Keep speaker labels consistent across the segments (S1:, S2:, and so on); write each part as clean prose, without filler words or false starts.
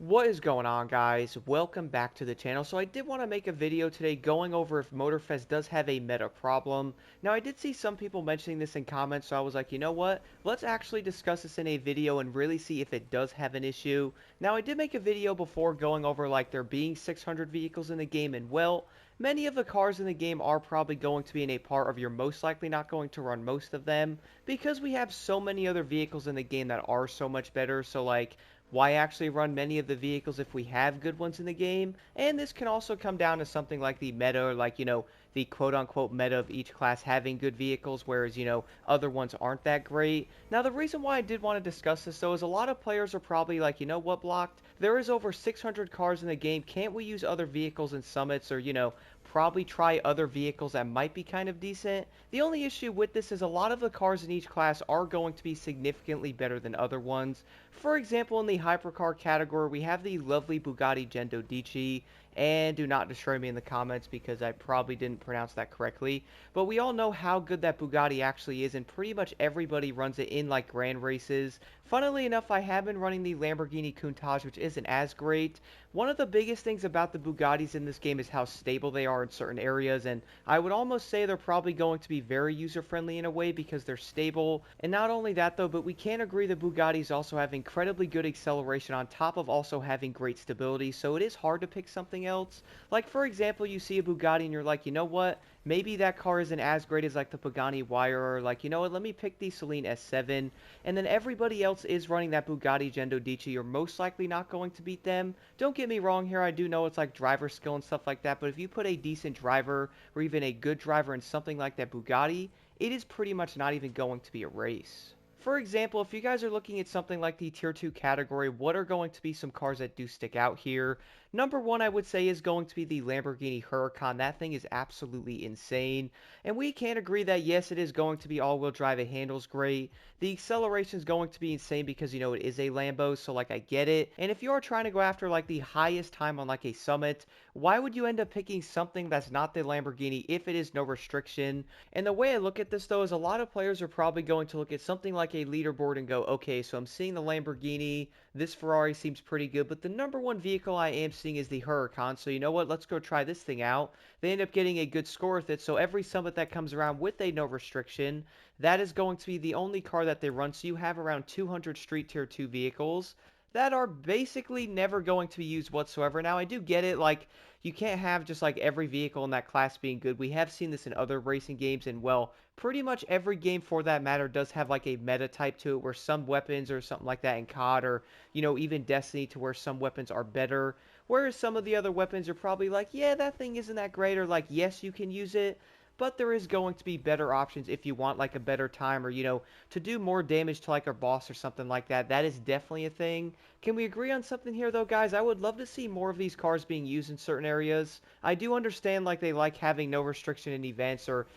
S1: What is going on, guys? Welcome back to the channel. So I did want to make a video today going over if Motorfest does have a meta problem. Now I did see some people mentioning this in comments, so I was like, you know what? Let's actually discuss this in a video and really see if it does have an issue. Now I did make a video before going over like there being 600 vehicles in the game, and well, many of the cars in the game are probably going to be in a part of you're most likely not going to run most of them because we have so many other vehicles in the game that are so much better. So like why actually run many of the vehicles if we have good ones in the game? And this can also come down to something like the meta, or like, the quote-unquote meta of each class having good vehicles, whereas, other ones aren't that great. Now, the reason why I did want to discuss this, though, is a lot of players are probably like, you know what, Blocked? There is over 600 cars in the game. Can't we use other vehicles and summits, or, probably try other vehicles that might be kind of decent? The only issue with this is a lot of the cars in each class are going to be significantly better than other ones. For example, in the hypercar category, we have the lovely Bugatti Dici, and do not destroy me in the comments because I probably didn't pronounce that correctly. But we all know how good that Bugatti actually is, and pretty much everybody runs it in like grand races. Funnily enough, I have been running the Lamborghini Countach, which isn't as great. One of the biggest things about the Bugattis in this game is how stable they are in certain areas, and I would almost say they're probably going to be very user-friendly in a way because they're stable. And not only that though, but we can agree the Bugattis also have incredibly good acceleration on top of also having great stability, so it is hard to pick something else. Like for example, you see a Bugatti and you're like, you know what? Maybe that car isn't as great as like the Pagani Huayra, or like, you know what, let me pick the Celine S7, and then everybody else is running that Bugatti Dici. You're most likely not going to beat them. Don't get me wrong here, I do know it's like driver skill and stuff like that, but if you put a decent driver or even a good driver in something like that Bugatti, it is pretty much not even going to be a race. For example, if you guys are looking at something like the Tier 2 category, what are going to be some cars that do stick out here? Number one, I would say, is going to be the Lamborghini Huracan. That thing is absolutely insane. And we can agree that, yes, it is going to be all-wheel drive. It handles great. The acceleration is going to be insane because, it is a Lambo, so, like, I get it. And if you are trying to go after, like, the highest time on, like, a summit, why would you end up picking something that's not the Lamborghini if it is no restriction? And the way I look at this, though, is a lot of players are probably going to look at something like a leaderboard and go, okay, so I'm seeing the Lamborghini, this Ferrari seems pretty good, but the number one vehicle I am seeing is the Huracan, so you know what, let's go try this thing out. They end up getting a good score with it, so every summit that comes around with a no restriction, that is going to be the only car that they run, so you have around 200 Street Tier 2 vehicles that are basically never going to be used whatsoever. Now, I do get it, like, you can't have just like every vehicle in that class being good. We have seen this in other racing games, and well, pretty much every game for that matter does have like a meta type to it where some weapons or something like that in COD, or even Destiny, to where some weapons are better, whereas some of the other weapons are probably like, yeah, that thing isn't that great, or like, yes, you can use it, but there is going to be better options if you want like a better time, or to do more damage to like a boss or something like that. That is definitely a thing. Can we agree on something here though, guys? I would love to see more of these cars being used in certain areas. I do understand like they like having no restriction in events, or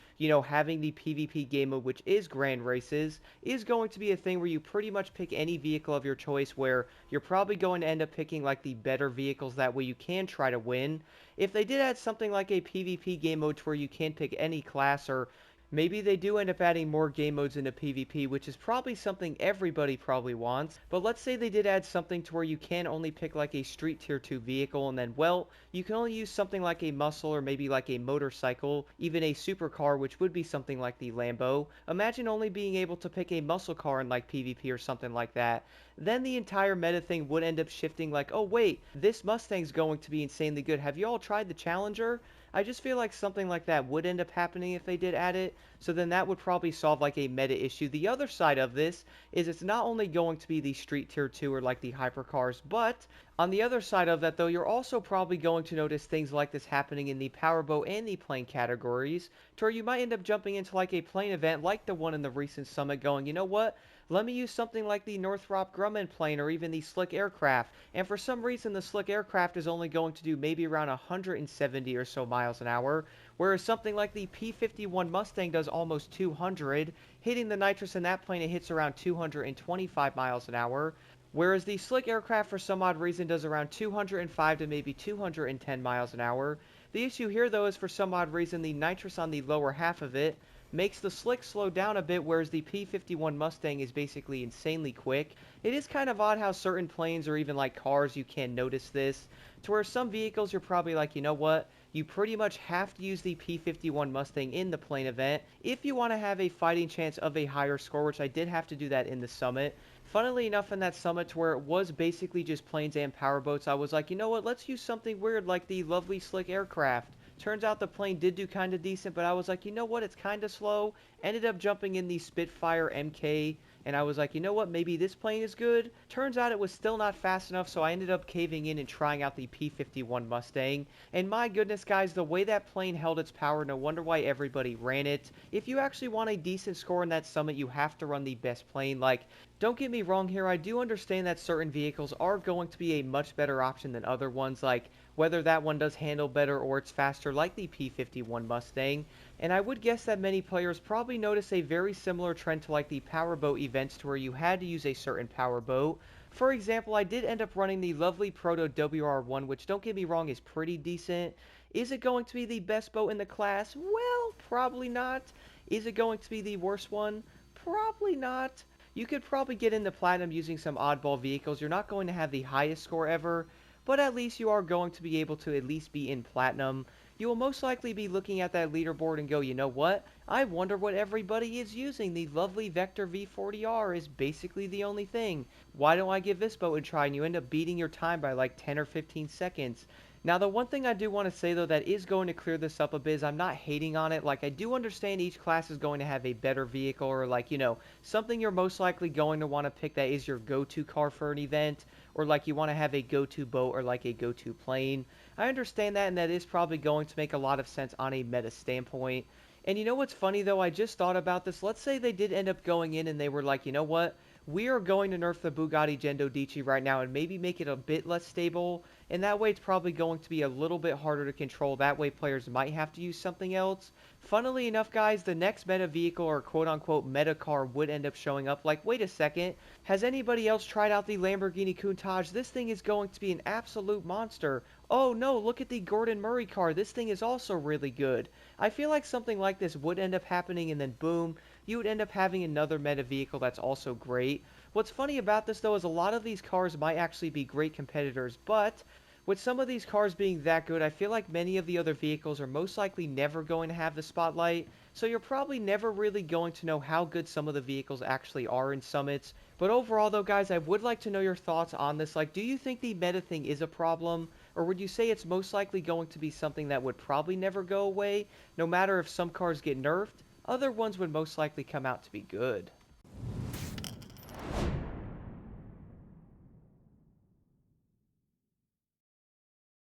S1: having the PvP game mode, which is grand races, is going to be a thing where you pretty much pick any vehicle of your choice, where you're probably going to end up picking like the better vehicles, that way you can try to win. If they did add something like a PvP game mode to where you can pick any class, or maybe they do end up adding more game modes into PvP, which is probably something everybody probably wants. But let's say they did add something to where you can only pick like a Street Tier 2 vehicle, and then, well, you can only use something like a muscle, or maybe like a motorcycle, even a supercar, which would be something like the Lambo. Imagine only being able to pick a muscle car in like PvP or something like that. Then the entire meta thing would end up shifting, like, oh wait, this Mustang's going to be insanely good. Have you all tried the Challenger? I just feel like something like that would end up happening if they did add it, so then that would probably solve like a meta issue. The other side of this is it's not only going to be the Street Tier 2 or like the hypercars, but on the other side of that though, you're also probably going to notice things like this happening in the powerboat and the plane categories, to where you might end up jumping into like a plane event like the one in the recent summit, going, you know what? Let me use something like the Northrop Grumman plane, or even the Slick Aircraft, and for some reason the Slick Aircraft is only going to do maybe around 170 or so miles an hour, whereas something like the P-51 Mustang does almost 200, hitting the nitrous in that plane it hits around 225 miles an hour, whereas the Slick Aircraft for some odd reason does around 205 to maybe 210 miles an hour. The issue here though is, for some odd reason, the nitrous on the lower half of it makes the slick slow down a bit, whereas the P51 Mustang is basically insanely quick. It is kind of odd how certain planes or even like cars you can notice this, to where some vehicles you're probably like, you know what? You pretty much have to use the P51 Mustang in the plane event if you want to have a fighting chance of a higher score, which I did have to do that in the summit. Funnily enough, in that summit to where it was basically just planes and powerboats, I was like, you know what, let's use something weird like the lovely slick aircraft. Turns out the plane did do kind of decent, but I was like, you know what, it's kind of slow. Ended up jumping in the Spitfire MK, and I was like, you know what, maybe this plane is good. Turns out it was still not fast enough, so I ended up caving in and trying out the P51 Mustang. And my goodness, guys, the way that plane held its power, no wonder why everybody ran it. If you actually want a decent score in that summit, you have to run the best plane. Like, don't get me wrong here, I do understand that certain vehicles are going to be a much better option than other ones, like whether that one does handle better or it's faster like the P51 Mustang. And I would guess that many players probably notice a very similar trend to like the powerboat events to where you had to use a certain powerboat. For example, I did end up running the lovely Proto WR1, which don't get me wrong is pretty decent. Is it going to be the best boat in the class? Well, probably not. Is it going to be the worst one? Probably not. You could probably get into Platinum using some oddball vehicles. You're not going to have the highest score ever, but at least you are going to be able to at least be in Platinum. You will most likely be looking at that leaderboard and go, you know what? I wonder what everybody is using. The lovely Vector V40R is basically the only thing. Why don't I give this boat a try? And you end up beating your time by like 10 or 15 seconds. Now, the one thing I do want to say, though, that is going to clear this up a bit is I'm not hating on it. Like, I do understand each class is going to have a better vehicle or, like, you know, something you're most likely going to want to pick that is your go-to car for an event, or, like, you want to have a go-to boat or, like, a go-to plane. I understand that, and that is probably going to make a lot of sense on a meta standpoint. And you know what's funny, though? I just thought about this. Let's say they did end up going in and they were like, you know what? We are going to nerf the Bugatti Gendodici right now and maybe make it a bit less stable, and that way it's probably going to be a little bit harder to control. That way players might have to use something else. Funnily enough, guys, the next meta vehicle or quote-unquote meta car would end up showing up. Like, wait a second, has anybody else tried out the Lamborghini Countach? This thing is going to be an absolute monster. Oh no, look at the Gordon Murray car. This thing is also really good. I feel like something like this would end up happening, and then boom, you would end up having another meta vehicle that's also great. What's funny about this, though, is a lot of these cars might actually be great competitors, but with some of these cars being that good, I feel like many of the other vehicles are most likely never going to have the spotlight, so you're probably never really going to know how good some of the vehicles actually are in summits. But overall, though, guys, I would like to know your thoughts on this. Like, do you think the meta thing is a problem, or would you say it's most likely going to be something that would probably never go away, no matter if some cars get nerfed? Other ones would most likely come out to be good.